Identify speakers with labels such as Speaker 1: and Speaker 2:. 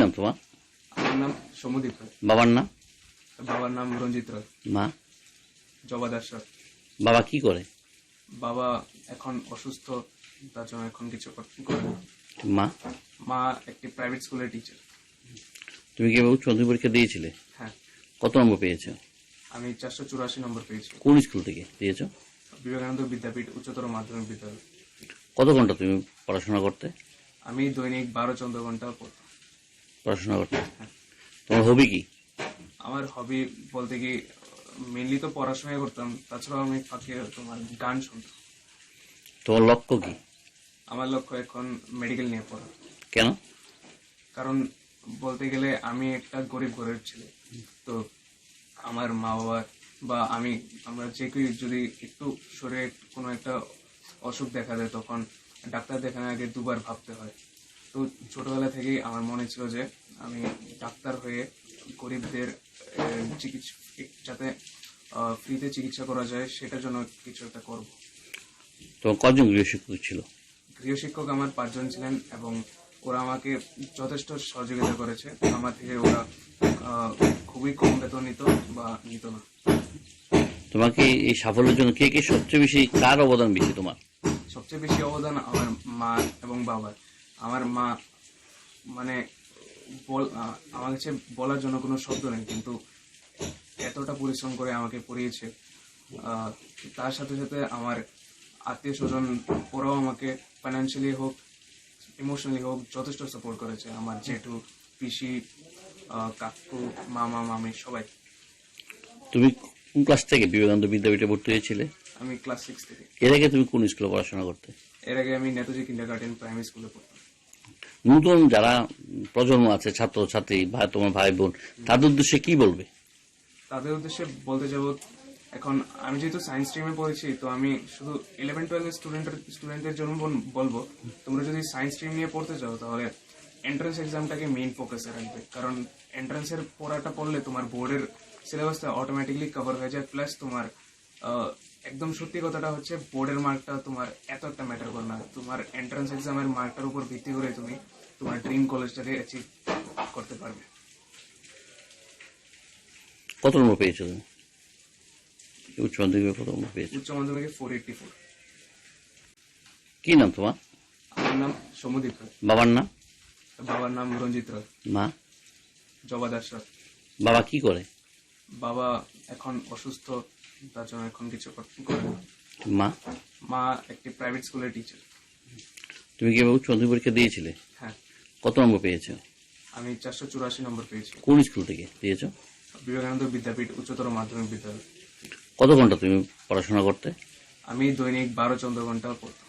Speaker 1: নাম তোমার?
Speaker 2: আমার নাম সমুদীপ রায়।
Speaker 1: বাবার নাম?
Speaker 2: বাবার নাম রঞ্জিত রায়।
Speaker 1: মা?
Speaker 2: জবা দাস রায়।
Speaker 1: বাবা কি করে?
Speaker 2: বাবা এখন অসুস্থ, তার জন্য এখন কিছু করে না।
Speaker 1: মা?
Speaker 2: মা একটি প্রাইভেট স্কুলের টিচার।
Speaker 1: তুমি কি উচ্চ মাধ্যমিক পরীক্ষা দিয়েছিলে?
Speaker 2: হ্যাঁ,
Speaker 1: কত নম্বর পেয়েছো?
Speaker 2: আমি 484 নম্বর পেয়েছি।
Speaker 1: কোন স্কুল থেকে দিয়েছো?
Speaker 2: বিবেকানন্দ বিদ্যাপীঠ উচ্চতর মাধ্যমিক বিদ্যালয়।
Speaker 1: কত ঘন্টা তুমি পড়াশোনা করতে?
Speaker 2: আমি দৈনিক 12-14 ঘন্টা পড়তাম।
Speaker 1: পড়াশোনা করতে?
Speaker 2: হ্যাঁ।
Speaker 1: তোমার হবি কি?
Speaker 2: আমার হবি বলতে কি মেনলি তো পড়াশোনাই করতাম, তাছাড়াও আমি ফাঁকে তোমার গান শুনতাম।
Speaker 1: তোমার লক্ষ্য কি?
Speaker 2: আমার লক্ষ্য এখন মেডিকেল নিয়ে পড়া।
Speaker 1: কেন?
Speaker 2: কারণ বলতে গেলে আমি একটা গরিব ঘরের ছেলে, তো আমার মা বাবা বা আমরা যে কেউ যদি একটু শরীরে কোনো একটা অসুখ দেখা দেয়, তখন ডাক্তার দেখানোর আগে দুবার ভাবতে হয়। তো ছোটবেলা থেকেই আমার মনে ছিল যে আমি ডাক্তার হয়ে গরিবদের চিকিৎসা যাতে ফ্রিতে চিকিৎসা করা যায় সেটার জন্য কিছু একটা করব।
Speaker 1: তোমার কজন গৃহশিক্ষক ছিল?
Speaker 2: গৃহশিক্ষক আমার 5 জন ছিলেন এবং ওরা আমাকে যথেষ্ট সহযোগিতা করেছে। আমার থেকে ওরা খুবই কম বেতন নিত বা নিত না।
Speaker 1: তোমাকে এই সাফল্যের জন্য কে কে সবচেয়ে বেশি, কার অবদান বেশি তোমার?
Speaker 2: সবচেয়ে বেশি অবদান আমার মা এবং বাবার। আমার মা মানে আমার কাছে বলার জন্য কোনো শব্দ নেই, কিন্তু এতটা পরিশ্রম করে আমাকে পড়িয়েছে। তার সাথে সাথে আমার আত্মীয় স্বজন, ওরাও আমাকে ফাইন্যান্সিয়ালি হোক, ইমোশনালি হোক যথেষ্ট সাপোর্ট করেছে। আমার জেঠু, পিসি, কাকু, মামা, মামি সবাই।
Speaker 1: তুমি কোন ক্লাস থেকে বিবেকানন্দ বিদ্যাপীঠে ভর্তি হয়েছিলে?
Speaker 2: আমি ক্লাস 6 থেকে।
Speaker 1: এর আগে তুমি কোন স্কুলে পড়াশোনা করতে?
Speaker 2: এর আগে আমি নেতাজি কিন্ডারগার্টেন প্রাইমারি স্কুলে পড়তাম।
Speaker 1: নতুন যারা প্রজন্ম আছে, ছাত্র ছাত্রী, তোমার ভাই বোন, তাদের উদ্দেশ্যে কি বলবে?
Speaker 2: তাদের উদ্দেশ্যে বলতে যাব, এখন আমি যেহেতু সায়েন্স স্ট্রিমে পড়েছি, তো আমি শুধু 11-12 স্টুডেন্টদের জন্য বলবো, তোমরা যদি সায়েন্স স্ট্রিম নিয়ে পড়তে চাও তাহলে এন্ট্রান্স এক্সামটাকে মেইন ফোকাসে রাখবে। কারণ এন্ট্রান্সের পড়াটা পড়লে তোমার বোর্ডের সিলেবাসটা অটোমেটিকলি কভার হয়ে যায়। প্লাস তোমার একদম সত্যি কথাটা হচ্ছে, বোর্ডের মার্কটা তোমার এত একটা ম্যাটার করে না। তোমার এন্ট্রান্স এক্সামের মার্কটার উপর ভিত্তি করে তুমি তোমার ড্রিম কলেজটাকে অ্যাচিভ করতে পারবে।
Speaker 1: কত নম্বর পেয়েছো তুমি উচ্চ মাধ্যমিকে? কত নম্বর পেয়েছো?
Speaker 2: উচ্চ মাধ্যমিকে 484।
Speaker 1: কি নাম তোমার?
Speaker 2: আমার নাম সমুদীপ রায়।
Speaker 1: বাবার নাম?
Speaker 2: বাবার নাম রঞ্জিত রায়।
Speaker 1: মা?
Speaker 2: জবা দাস রায়।
Speaker 1: বাবা কি করে?
Speaker 2: বাবা এখন অসুস্থ, তার জন্য এখন কিছু করে না।
Speaker 1: মা?
Speaker 2: মা একটি প্রাইভেট স্কুলের টিচার।
Speaker 1: তুমি কি উচ্চ মাধ্যমিক পরীক্ষা দিয়েছিলে?
Speaker 2: হ্যাঁ,
Speaker 1: কত নম্বর পেয়েছো?
Speaker 2: আমি 484 নম্বর পেয়েছি।
Speaker 1: কোন স্কুল থেকে দিয়েছো?
Speaker 2: বিবেকানন্দ বিদ্যাপীঠ উচ্চতর মাধ্যমিক বিদ্যালয়।
Speaker 1: কত ঘন্টা তুমি পড়াশোনা করতে?
Speaker 2: আমি দৈনিক 12-14 ঘন্টা পড়তাম।